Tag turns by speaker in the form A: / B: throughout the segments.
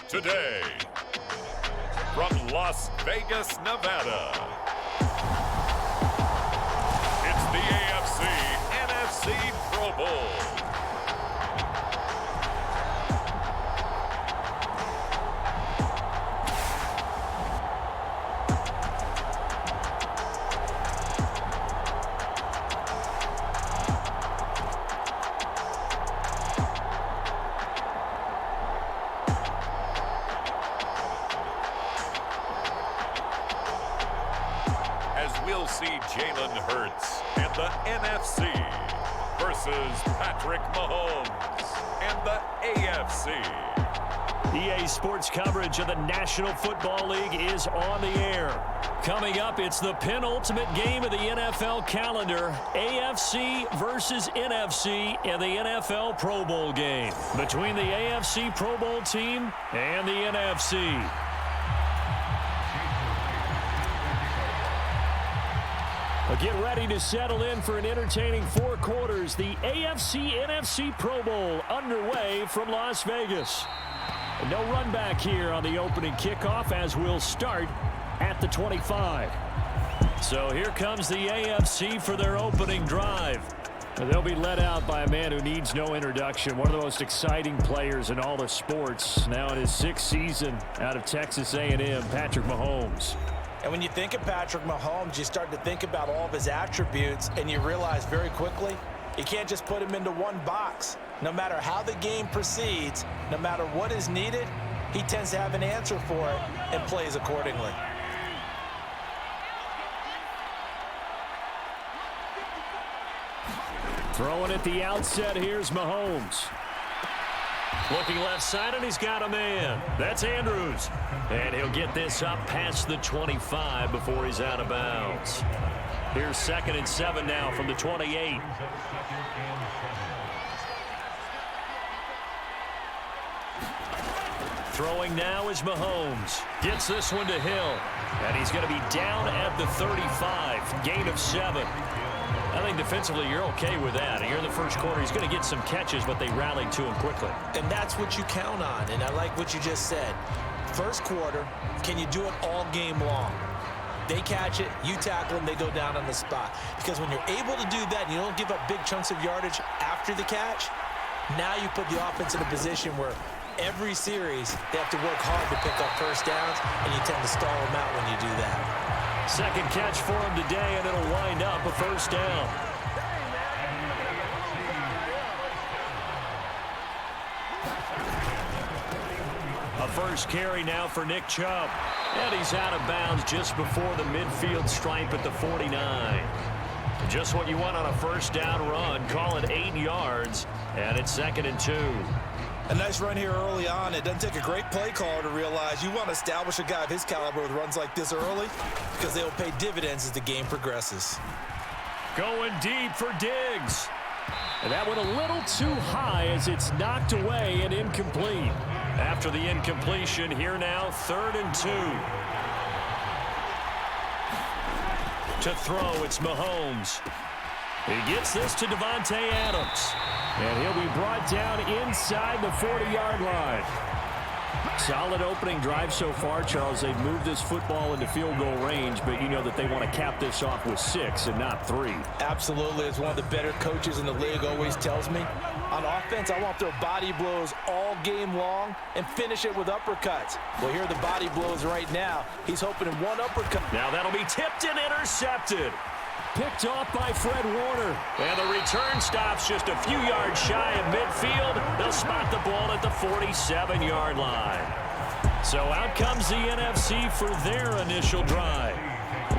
A: today, from Las Vegas, Nevada, it's the AFC-NFC Pro Bowl. We'll see Jalen Hurts and the NFC versus Patrick Mahomes and the AFC.
B: EA Sports coverage of the National Football League is on the air. Coming up, it's the penultimate game of the NFL calendar, AFC versus NFC in the NFL Pro Bowl game between the AFC Pro Bowl team and the NFC. Get ready to settle in for an entertaining 4 quarters. The AFC-NFC Pro Bowl underway from Las Vegas. No run back here on the opening kickoff as we'll start at the 25. So here comes the AFC for their opening drive. They'll be led out by a man who needs no introduction. One of the most exciting players in all the sports. Now in his 6th season out of Texas A&M, Patrick Mahomes.
C: And when you think of Patrick Mahomes, you start to think about all of his attributes, and you realize very quickly, you can't just put him into one box. No matter how the game proceeds, no matter what is needed, he tends to have an answer for it and plays accordingly.
B: Throwing at the outset, here's Mahomes. Looking left side, and he's got a man. That's Andrews. And he'll get this up past the 25 before he's out of bounds. Here's 2nd and 7 now from the 28. Throwing now is Mahomes. Gets this one to Hill. And he's going to be down at the 35. Gain of 7. I think defensively you're okay with that. Here in the first quarter, he's going to get some catches, but they rallied to him quickly.
C: And that's what you count on, and I like what you just said. First quarter, can you do it all game long? They catch it, you tackle them, they go down on the spot. Because when you're able to do that and you don't give up big chunks of yardage after the catch, now you put the offense in a position where every series they have to work hard to pick up first downs, and you tend to stall them out when you do that.
B: Second catch for him today, and it'll wind up a first down. A first carry now for Nick Chubb. And he's out of bounds just before the midfield stripe at the 49. Just what you want on a first down run. Call it 8 yards, and it's 2nd and 2.
C: A nice run here early on. It doesn't take a great play caller to realize you want to establish a guy of his caliber with runs like this early because they will pay dividends as the game progresses.
B: Going deep for Diggs. And that went a little too high as it's knocked away and incomplete. After the incompletion, here now, 3rd and 2. To throw, it's Mahomes. He gets this to Davante Adams. And he'll be brought down inside the 40-yard line. Solid opening drive so far, Charles. They've moved this football into field goal range, but you know that they want to cap this off with 6 and not 3.
C: Absolutely. As one of the better coaches in the league always tells me, on offense, I want their body blows all game long and finish it with uppercuts. Well, here are the body blows right now. He's hoping in one uppercut.
B: Now that'll be tipped and intercepted. Picked off by Fred Warner. And the return stops just a few yards shy of midfield. They'll spot the ball at the 47-yard line. So out comes the NFC for their initial drive.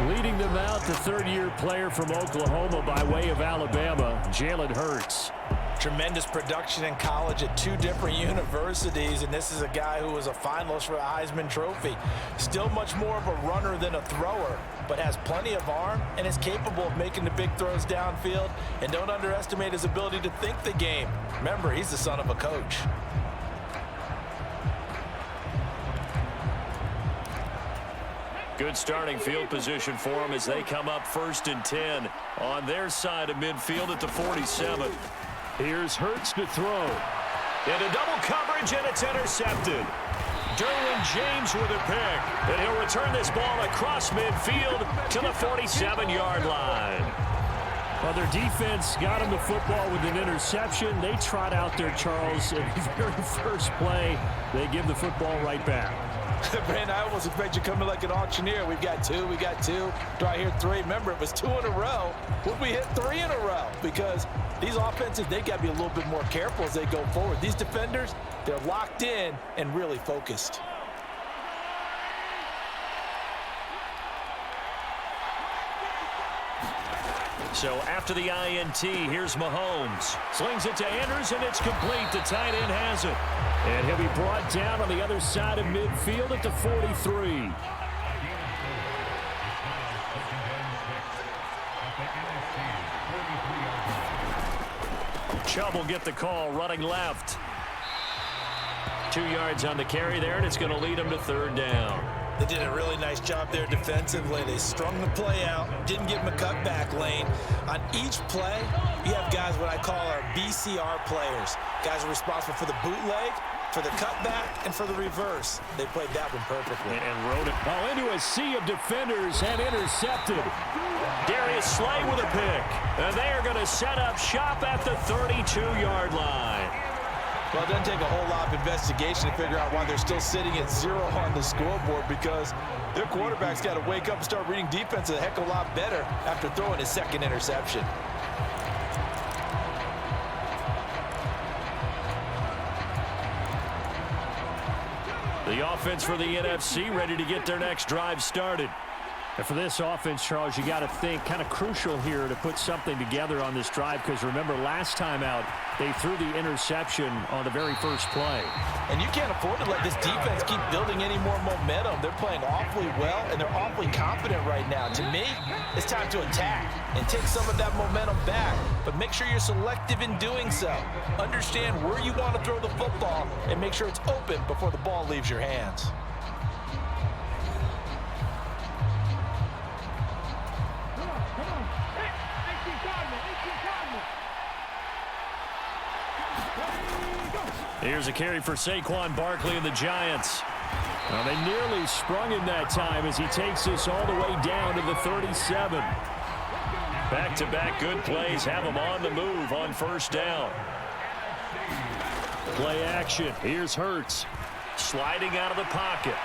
B: Leading them out, the 3rd-year player from Oklahoma by way of Alabama, Jalen Hurts.
C: Tremendous production in college at 2 different universities, and this is a guy who was a finalist for the Heisman Trophy. Still much more of a runner than a thrower, but has plenty of arm and is capable of making the big throws downfield. And don't underestimate his ability to think the game. Remember, he's the son of a coach.
B: Good starting field position for them as they come up 1st and 10 on their side of midfield at the 47. Here's Hurts to throw. Into double coverage, and it's intercepted. Derwin James with a pick. And he'll return this ball across midfield to the 47-yard line. Well, their defense got him the football with an interception. They trot out there, Charles, in the very first play. They give the football right back.
C: Brandon, I almost expect you coming like an auctioneer. We've got two. Do I hear three? Remember, it was 2 in a row. Would we hit 3 in a row? Because these offenses, they got to be a little bit more careful as they go forward. These defenders, they're locked in and really focused.
B: So after the INT, here's Mahomes. Slings it to Andrews, and it's complete. The tight end has it. And he'll be brought down on the other side of midfield at the 43. Chubb will get the call, running left. 2 yards on the carry there, and it's going to lead him to 3rd down.
C: They did a really nice job there defensively. They strung the play out, didn't give him a cutback lane. On each play, you have guys what I call our BCR players. Guys are responsible for the bootleg, for the cutback, and for the reverse. They played that one perfectly.
B: And rode it into a sea of defenders and intercepted. Darius Slay with a pick. And they are going to set up shop at the 32-yard line.
C: Well, it doesn't take a whole lot of investigation to figure out why they're still sitting at 0 on the scoreboard, because their quarterback's got to wake up and start reading defense a heck of a lot better after throwing his 2nd interception.
B: The offense for the NFC ready to get their next drive started. And for this offense, Charles, you got to think kind of crucial here to put something together on this drive, because remember last time out they threw the interception on the very first play.
C: And you can't afford to let this defense keep building any more momentum. They're playing awfully well, and they're awfully confident right now. To me, it's time to attack and take some of that momentum back, but make sure you're selective in doing so. Understand where you want to throw the football and make sure it's open before the ball leaves your hands.
B: Here's a carry for Saquon Barkley and the Giants. Well, they nearly sprung him that time as he takes this all the way down to the 37. Back-to-back good plays have him on the move on 1st down. Play action. Here's Hurts. Sliding out of the pocket.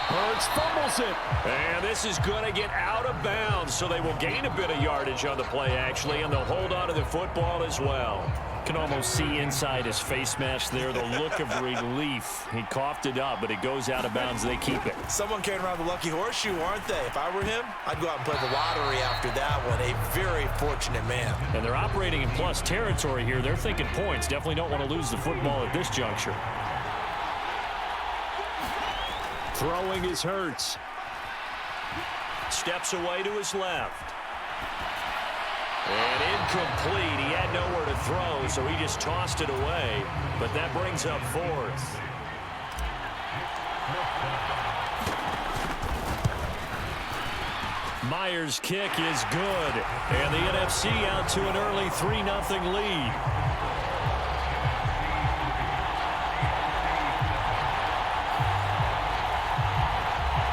B: Hurts fumbles it. And this is going to get out of bounds, so they will gain a bit of yardage on the play, actually, and they'll hold on to the football as well. Can almost see inside his face mask there the look of relief. He coughed it up, but it goes out of bounds. They keep it.
C: Someone carrying around the lucky horseshoe, aren't they? If I were him, I'd go out and play the lottery after that one. A very fortunate man.
B: And they're operating in plus territory here. They're thinking points. Definitely don't want to lose the football at this juncture. Throwing is Hurts. Steps away to his left. And incomplete. He had nowhere to throw, so he just tossed it away. But that brings up 4th. Myers' kick is good. And the NFC out to an early 3-0 lead.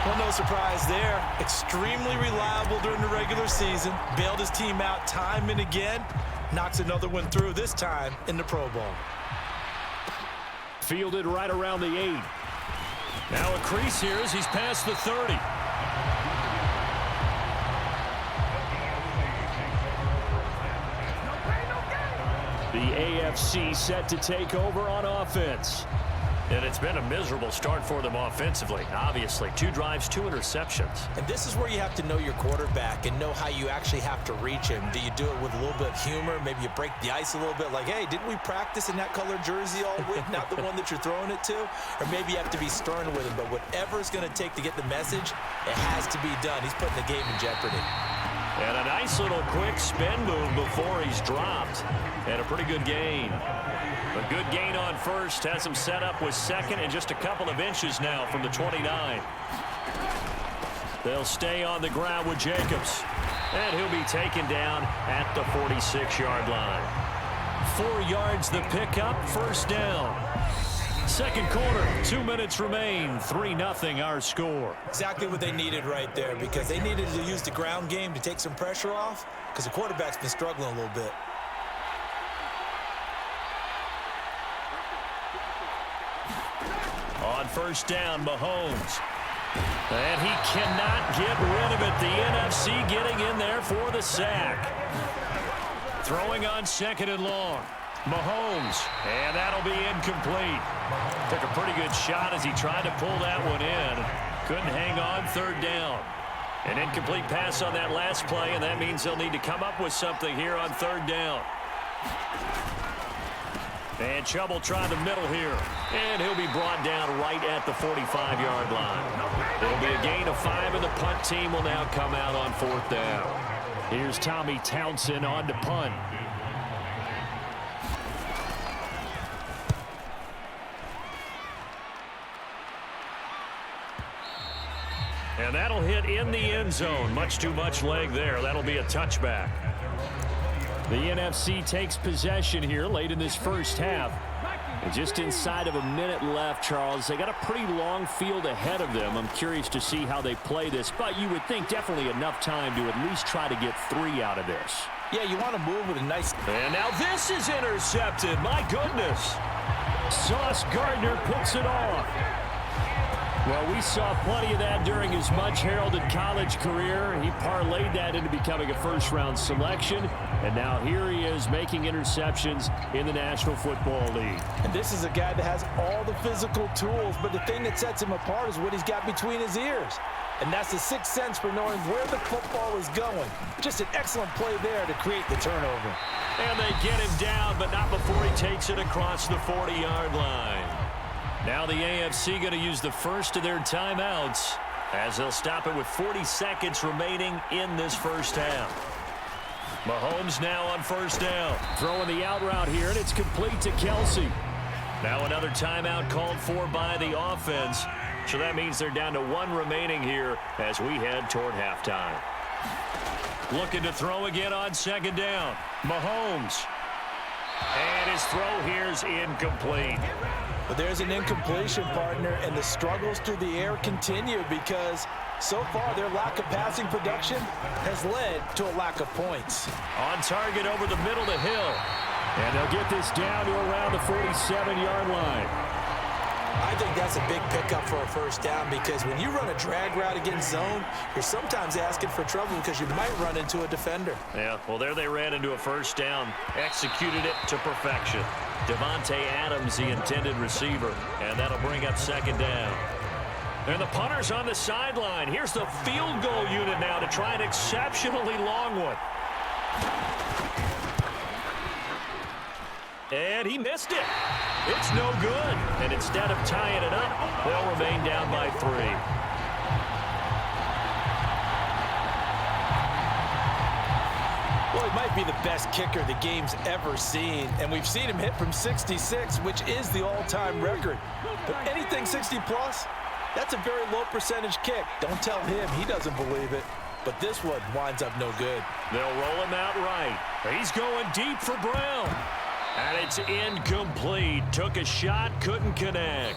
C: Well, no surprise there. Extremely reliable during the regular season. Bailed his team out time and again. Knocks another one through, this time in the Pro Bowl.
B: Fielded right around the 8. Now a crease here as he's past the 30. The AFC set to take over on offense. And it's been a miserable start for them offensively. Obviously, 2 drives, 2 interceptions.
C: And this is where you have to know your quarterback and know how you actually have to reach him. Do you do it with a little bit of humor? Maybe you break the ice a little bit like, hey, didn't we practice in that color jersey all week? Not the one that you're throwing it to? Or maybe you have to be stern with him. But whatever it's going to take to get the message, it has to be done. He's putting the game in jeopardy.
B: And a nice little quick spin move before he's dropped. And a pretty good gain. A good gain on 1st, has him set up with 2nd and just a couple of inches now from the 29. They'll stay on the ground with Jacobs. And he'll be taken down at the 46-yard line. 4 yards the pickup, 1st down. second quarter. 2 minutes remain. 3-0 our score.
C: Exactly what they needed right there, because they needed to use the ground game to take some pressure off, because the quarterback's been struggling a little bit.
B: On first down, Mahomes. And he cannot get rid of it. The NFC getting in there for the sack. Throwing on second and long. Mahomes, and that'll be incomplete. Took a pretty good shot as he tried to pull that one in. Couldn't hang on third down. An incomplete pass on that last play, and that means they'll need to come up with something here on third down. And Chubb will try the middle here. And he'll be brought down right at the 45-yard line. It'll be a gain of 5, and the punt team will now come out on fourth down. Here's Tommy Townsend on to punt. And that'll hit in the end zone. Much too much leg there. That'll be a touchback. The NFC takes possession here late in this first half. And just inside of a minute left, Charles. They got a pretty long field ahead of them. I'm curious to see how they play this. But you would think definitely enough time to at least try to get 3 out of this.
C: Yeah, you want to move with a nice...
B: And now this is intercepted. My goodness. Sauce Gardner picks it off. Well, we saw plenty of that during his much-heralded college career. He parlayed that into becoming a first-round selection, and now here he is making interceptions in the National Football League.
C: And this is a guy that has all the physical tools, but the thing that sets him apart is what he's got between his ears. And that's the sixth sense for knowing where the football is going. Just an excellent play there to create the turnover.
B: And they get him down, but not before he takes it across the 40-yard line. Now the AFC going to use the first of their timeouts as they'll stop it with 40 seconds remaining in this first half. Mahomes now on first down. Throwing the out route here, and it's complete to Kelsey. Now another timeout called for by the offense. So that means they're down to 1 remaining here as we head toward halftime. Looking to throw again on second down. Mahomes. And his throw here is incomplete.
C: But there's an incompletion, partner, and the struggles through the air continue because so far their lack of passing production has led to a lack of points.
B: On target over the middle to Hill. And they'll get this down to around the 47-yard line.
C: I think that's a big pickup for a first down because when you run a drag route against zone, you're sometimes asking for trouble because you might run into a defender.
B: Yeah, well, there they ran into a first down. Executed it to perfection. Devontae Adams, the intended receiver, and that'll bring up second down. And the punter's on the sideline. Here's the field goal unit now to try an exceptionally long one. And he missed it. It's no good. And instead of tying it up, they'll remain down by 3.
C: Well, he might be the best kicker the game's ever seen, and we've seen him hit from 66, which is the all-time record. But anything 60-plus, that's a very low percentage kick. Don't tell him he doesn't believe it. But this one winds up no good.
B: They'll roll him out right. He's going deep for Brown. And it's incomplete. Took a shot, couldn't connect.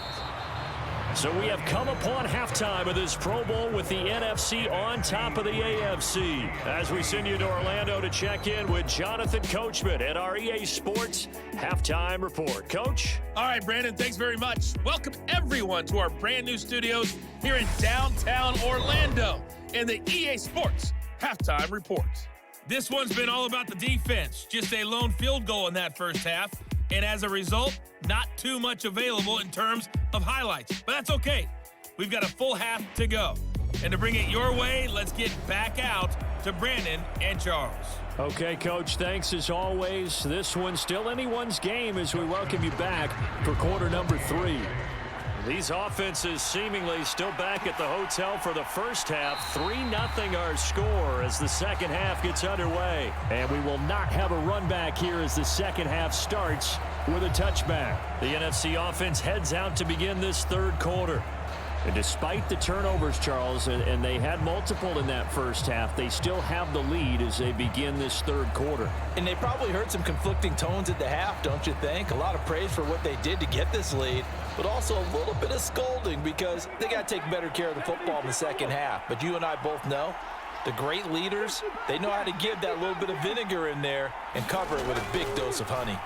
B: So we have come upon halftime of this Pro Bowl with the NFC on top of the AFC. As we send you to Orlando to check in with Jonathan Coachman at our EA Sports Halftime Report. Coach?
D: All right, Brandon, thanks very much. Welcome, everyone, to our brand new studios here in downtown Orlando and the EA Sports Halftime Report. This one's been all about the defense. Just a lone field goal in that first half. And as a result, not too much available in terms of highlights. But that's okay. We've got a full half to go. And to bring it your way, let's get back out to Brandon and Charles.
B: Okay, Coach, thanks as always. This one's still anyone's game as we welcome you back for quarter number 3. These offenses seemingly still back at the hotel for the first half. 3-0 our score as the second half gets underway. And we will not have a run back here as the second half starts with a touchback. The NFC offense heads out to begin this third quarter. And despite the turnovers, Charles, and they had multiple in that first half, they still have the lead as they begin this third quarter.
C: And they probably heard some conflicting tones at the half, don't you think? A lot of praise for what they did to get this lead, but also a little bit of scolding because they got to take better care of the football in the second half. But you and I both know the great leaders, they know how to give that little bit of vinegar in there and cover it with a big dose of honey.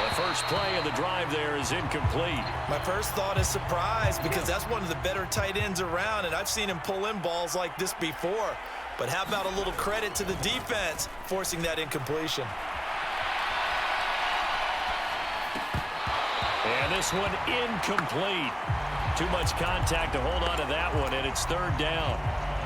B: The first play of the drive there is incomplete.
C: My first thought is surprise because that's one of the better tight ends around, and I've seen him pull in balls like this before. But how about a little credit to the defense forcing that incompletion?
B: And this one incomplete. Too much contact to hold on to that one, and it's third down.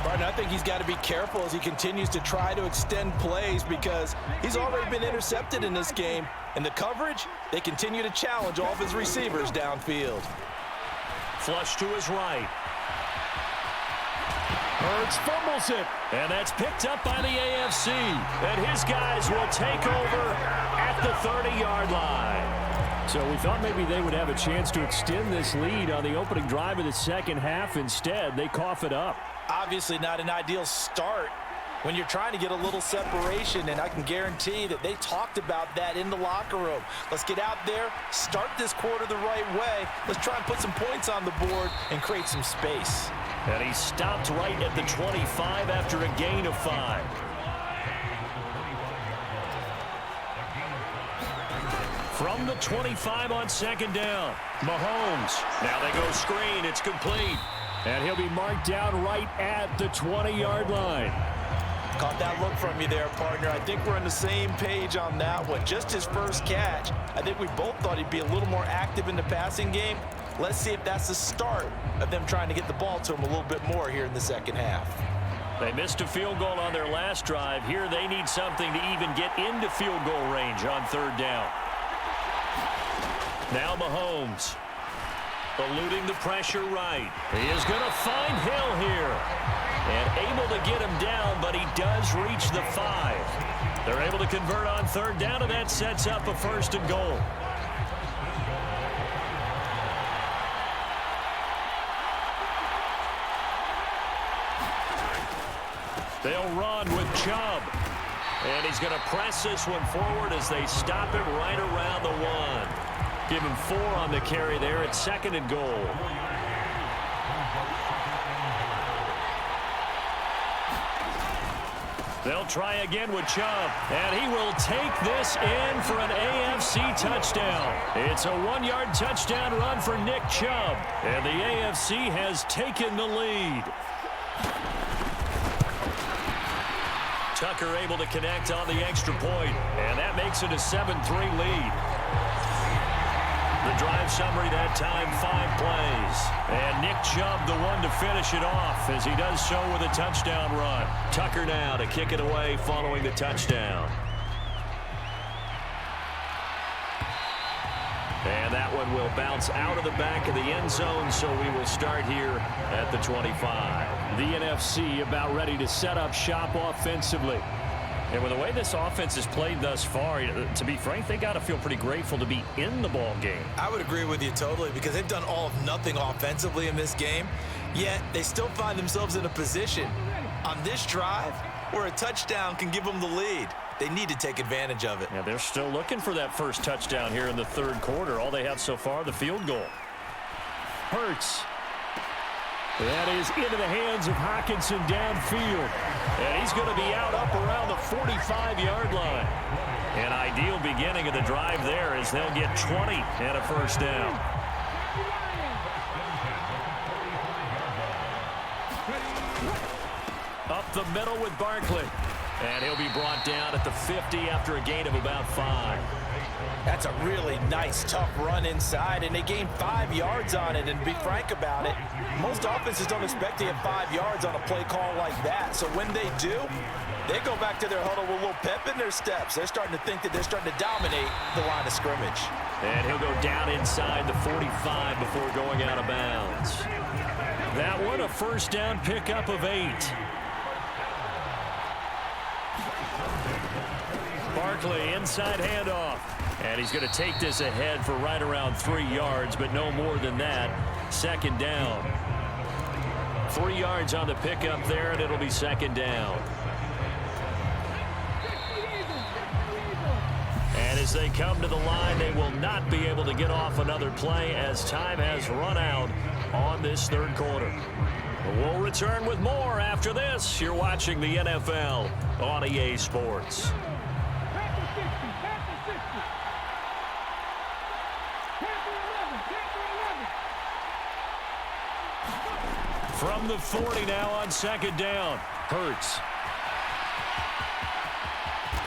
C: Martin, I think he's got to be careful as he continues to try to extend plays because he's already been intercepted in this game. And the coverage, they continue to challenge all of his receivers downfield.
B: Flush to his right. Hurts fumbles it, and that's picked up by the AFC. And his guys will take over at the 30-yard line. So we thought maybe they would have a chance to extend this lead on the opening drive of the second half. Instead, they cough it up.
C: Obviously not an ideal start when you're trying to get a little separation, and I can guarantee that they talked about that in the locker room. Let's get out there, start this quarter the right way. Let's try and put some points on the board and create some space.
B: And he stopped right at the 25 after a gain of 5. From the 25 on second down, Mahomes. Now they go screen. It's complete. And he'll be marked down right at the 20-yard line.
C: Caught that look from you there, partner. I think we're on the same page on that one. Just his first catch. I think we both thought he'd be a little more active in the passing game. Let's see if that's the start of them trying to get the ball to him a little bit more here in the second half.
B: They missed a field goal on their last drive. Here they need something to even get into field goal range on third down. Now Mahomes. Eluding the pressure right. He is going to find Hill here. And able to get him down, but he does reach the 5. They're able to convert on third down, and that sets up a first and goal. They'll run with Chubb. And he's going to press this one forward as they stop him right around the 1. Give him 4 on the carry there at second and goal. They'll try again with Chubb, and he will take this in for an AFC touchdown. It's a 1-yard touchdown run for Nick Chubb, and the AFC has taken the lead. Tucker able to connect on the extra point, and that makes it a 7-3 lead. The drive summary that time, 5 plays. And Nick Chubb the one to finish it off as he does so with a touchdown run. Tucker now to kick it away following the touchdown. And that one will bounce out of the back of the end zone, so we will start here at the 25. The NFC about ready to set up shop offensively. And with the way this offense has played thus far, to be frank, they got to feel pretty grateful to be in the ball game.
C: I would agree with you totally because they've done all of nothing offensively in this game, yet they still find themselves in a position on this drive where a touchdown can give them the lead. They need to take advantage of it.
B: Yeah, they're still looking for that first touchdown here in the third quarter. All they have so far, the field goal. Hurts. That is into the hands of Hockenson downfield. And he's going to be out up around the 45-yard line. An ideal beginning of the drive there as they'll get 20 and a first down. Up the middle with Barkley. And he'll be brought down at the 50 after a gain of about 5.
C: That's a really nice, tough run inside, and they gained 5 yards on it. And to be frank about it, most offenses don't expect to get 5 yards on a play call like that. So when they do, they go back to their huddle with a little pep in their steps. They're starting to think that they're starting to dominate the line of scrimmage.
B: And he'll go down inside the 45 before going out of bounds. That one, a first down pickup of 8. Barkley inside handoff. And he's going to take this ahead for right around 3 yards, but no more than that. Second down. 3 yards on the pickup there, and it'll be second down. And as they come to the line, they will not be able to get off another play as time has run out on this third quarter. We'll return with more after this. You're watching the NFL on EA Sports. From the 40 now on second down. Hurts.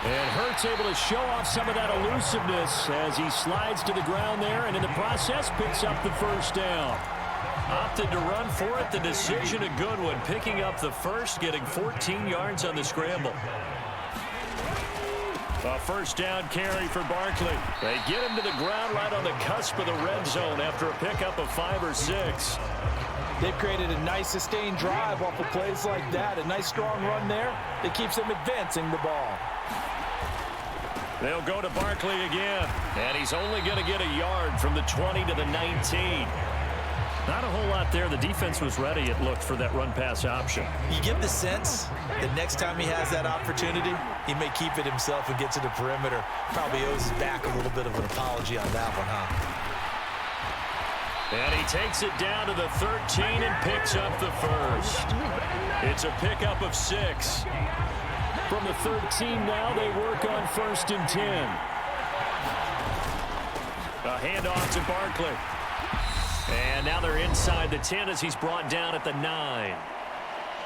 B: And Hurts able to show off some of that elusiveness as he slides to the ground there, and in the process picks up the first down. Opted to run for it. The decision a good one. Picking up the first, getting 14 yards on the scramble. A first down carry for Barkley. They get him to the ground right on the cusp of the red zone after a pickup of 5 or 6.
E: They've created a nice sustained drive off of plays like that. A nice strong run there that keeps them advancing the ball.
B: They'll go to Barkley again. And he's only going to get a yard from the 20 to the 19. Not a whole lot there. The defense was ready, it looked, for that run-pass option.
C: You get the sense that next time he has that opportunity, he may keep it himself and get to the perimeter. Probably owes his back a little bit of an apology on that one, huh?
B: And he takes it down to the 13 and picks up the first. It's a pickup of 6. From the 13 now, they work on 1st and 10. A handoff to Barkley. And now they're inside the 10 as he's brought down at the 9.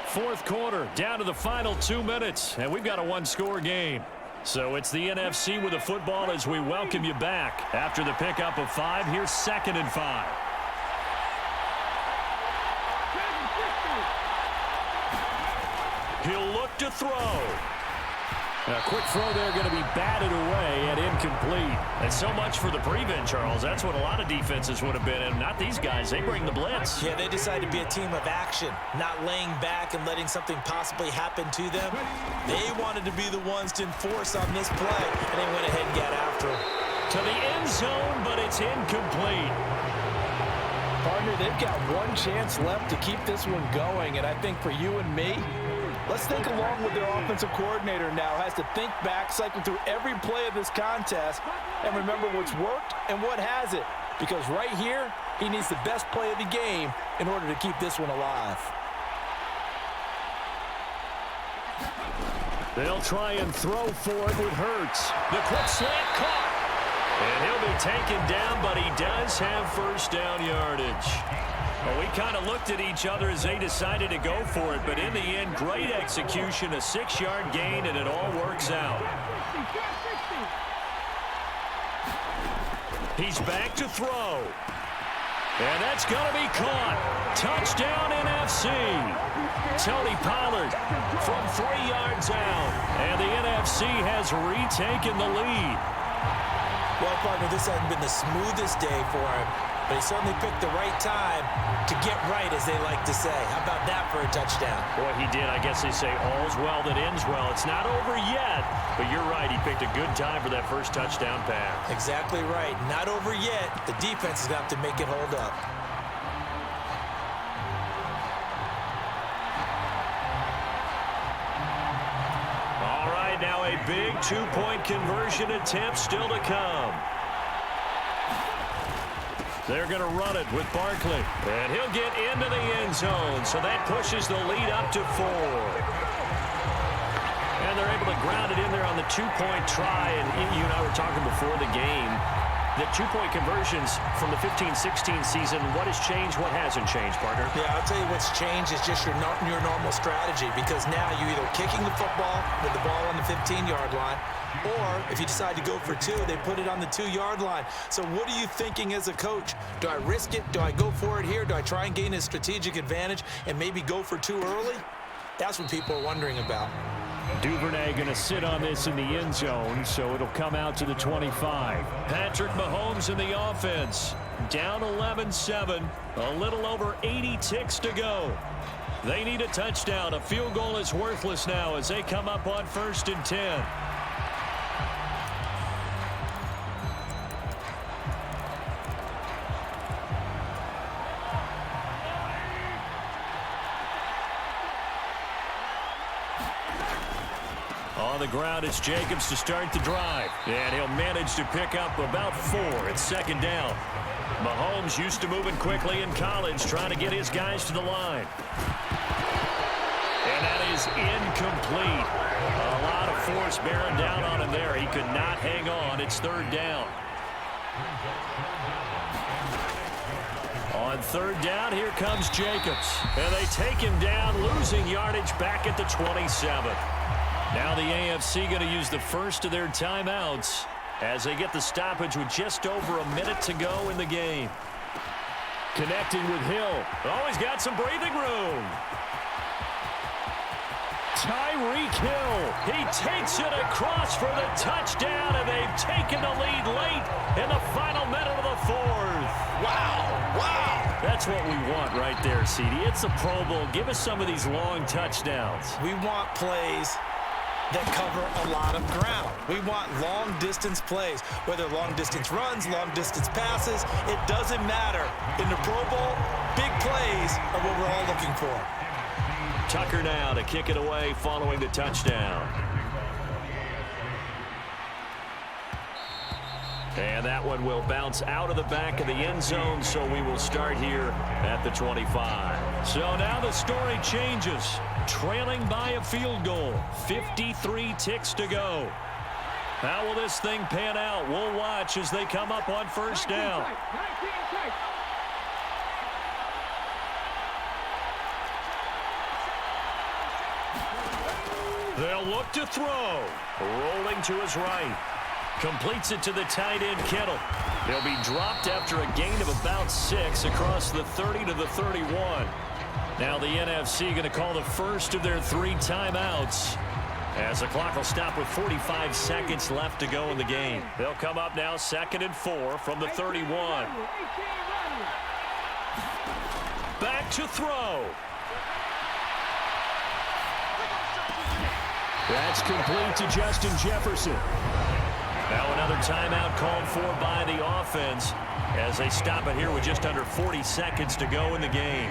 B: Fourth quarter, down to the final 2 minutes, and we've got a one-score game. So it's the NFC with the football as we welcome you back. After the pickup of 5, here's 2nd and 5. He'll look to throw. A quick throw there going to be batted away and incomplete. And so much for the prevent, Charles. That's what a lot of defenses would have been in. Not these guys. They bring the blitz.
C: Yeah, they decided to be a team of action, not laying back and letting something possibly happen to them. They wanted to be the ones to enforce on this play, and they went ahead and got after him.
B: To the end zone, but it's incomplete.
E: Partner, they've got one chance left to keep this one going, and I think for you and me, let's think along with their offensive coordinator now. Has to think back, cycle through every play of this contest, and remember what's worked and what hasn't. Because right here, he needs the best play of the game in order to keep this one alive.
B: They'll try and throw for it with Hurts. The quick slant caught. And he'll be taken down, but he does have first down yardage. Well, we kind of looked at each other as they decided to go for it, but in the end, great execution, a 6-yard gain, and it all works out. He's back to throw. And that's going to be caught. Touchdown NFC. Tony Pollard from 3 yards out, and the NFC has retaken the lead.
C: Well, partner, this hasn't been the smoothest day for him, but he certainly picked the right time to get right, as they like to say. How about that for a touchdown?
B: Boy, he did. I guess they say all's well that ends well. It's not over yet, but you're right. He picked a good time for that first touchdown pass.
C: Exactly right. Not over yet. The defense is going to have to make it hold up.
B: All right, now a big two-point conversion attempt still to come. They're going to run it with Barkley. And he'll get into the end zone, so that pushes the lead up to 4. And they're able to ground it in there on the two-point try. And you and I were talking before the game. The two-point conversions from the 15-16 season, what has changed, what hasn't changed, partner?
C: Yeah, I'll tell you what's changed is just your normal strategy, because now you're either kicking the football with the ball on the 15-yard line, or if you decide to go for 2, they put it on the 2-yard line. So what are you thinking as a coach? Do I risk it? Do I go for it here? Do I try and gain a strategic advantage and maybe go for 2 early? That's what people are wondering about.
B: Duvernay going to sit on this in the end zone, so it'll come out to the 25. Patrick Mahomes in the offense. Down 11-7. A little over 80 ticks to go. They need a touchdown. A field goal is worthless now as they come up on 1st and 10. the ground. It's Jacobs to start the drive. And he'll manage to pick up about 4. It's second down. Mahomes used to moving quickly in college, trying to get his guys to the line. And that is incomplete. A lot of force bearing down on him there. He could not hang on. It's third down. On third down, here comes Jacobs. And they take him down, losing yardage back at the 27. Now the AFC going to use the first of their timeouts as they get the stoppage with just over a minute to go in the game. Connecting with Hill. Oh, he's got some breathing room. Tyreek Hill. He takes it across for the touchdown, and they've taken the lead late in the final minute of the fourth.
C: Wow, wow.
B: That's what we want right there, CD. It's a Pro Bowl. Give us some of these long touchdowns.
C: We want plays that cover a lot of ground. We want long-distance plays, whether long-distance runs, long-distance passes. It doesn't matter. In the Pro Bowl, big plays are what we're all looking for.
B: Tucker now to kick it away following the touchdown. And that one will bounce out of the back of the end zone, so we will start here at the 25. So now the story changes. Trailing by a field goal. 53 ticks to go. How will this thing pan out? We'll watch as they come up on first down. They'll look to throw. Rolling to his right. Completes it to the tight end, Kittle. He'll be dropped after a gain of about 6 across the 30 to the 31. Now the NFC going to call the first of their 3 timeouts as the clock will stop with 45 seconds left to go in the game. They'll come up now 2nd and 4 from the 31. Back to throw. That's complete to Justin Jefferson. Now another timeout called for by the offense as they stop it here with just under 40 seconds to go in the game.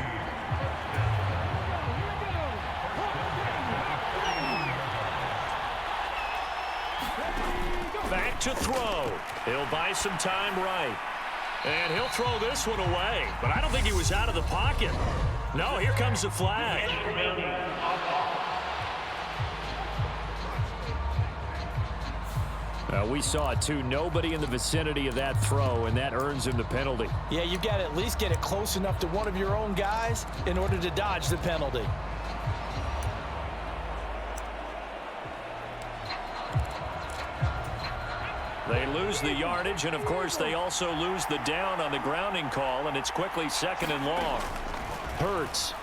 B: Back to throw. He'll buy some time right. And he'll throw this one away. But I don't think he was out of the pocket. No, here comes the flag. We saw it too. Nobody in the vicinity of that throw, and that earns him the penalty.
E: Yeah, you've got to at least get it close enough to one of your own guys in order to dodge the penalty.
B: They lose the yardage, and of course they also lose the down on the grounding call, and it's quickly 2nd and long. Hurts.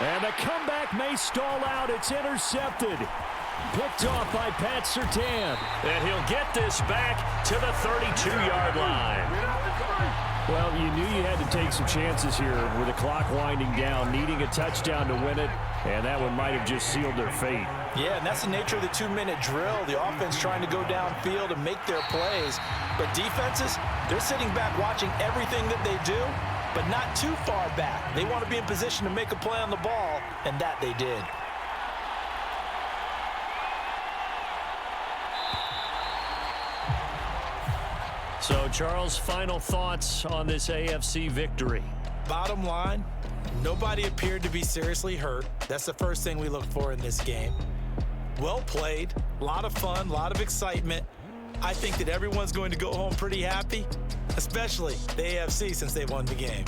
B: And the comeback may stall out. It's intercepted. Picked off by Pat Surtain. And he'll get this back to the 32-yard line. Well, you knew you had to take some chances here with the clock winding down, needing a touchdown to win it, and that one might have just sealed their fate.
E: Yeah, and that's the nature of the 2-minute drill. The offense trying to go downfield and make their plays. But defenses, they're sitting back watching everything that they do, but not too far back. They want to be in position to make a play on the ball, and that they did.
B: So, Charles, final thoughts on this AFC victory?
C: Bottom line, nobody appeared to be seriously hurt. That's the first thing we look for in this game. Well played, a lot of fun, a lot of excitement. I think that everyone's going to go home pretty happy, especially the AFC since they won the game.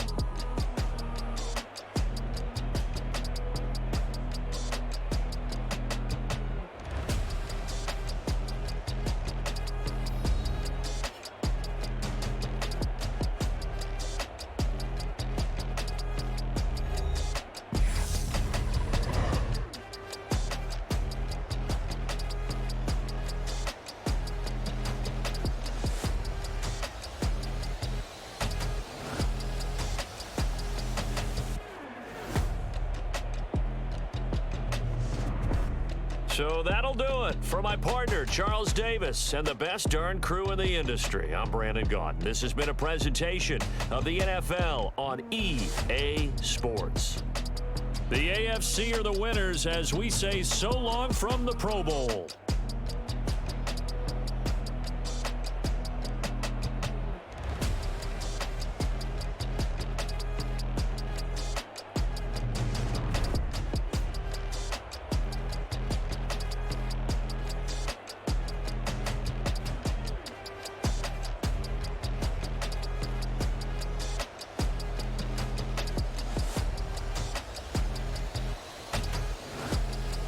B: So that'll do it for my partner, Charles Davis, and the best darn crew in the industry. I'm Brandon Gaudin. This has been a presentation of the NFL on EA Sports. The AFC are the winners as we say so long from the Pro Bowl.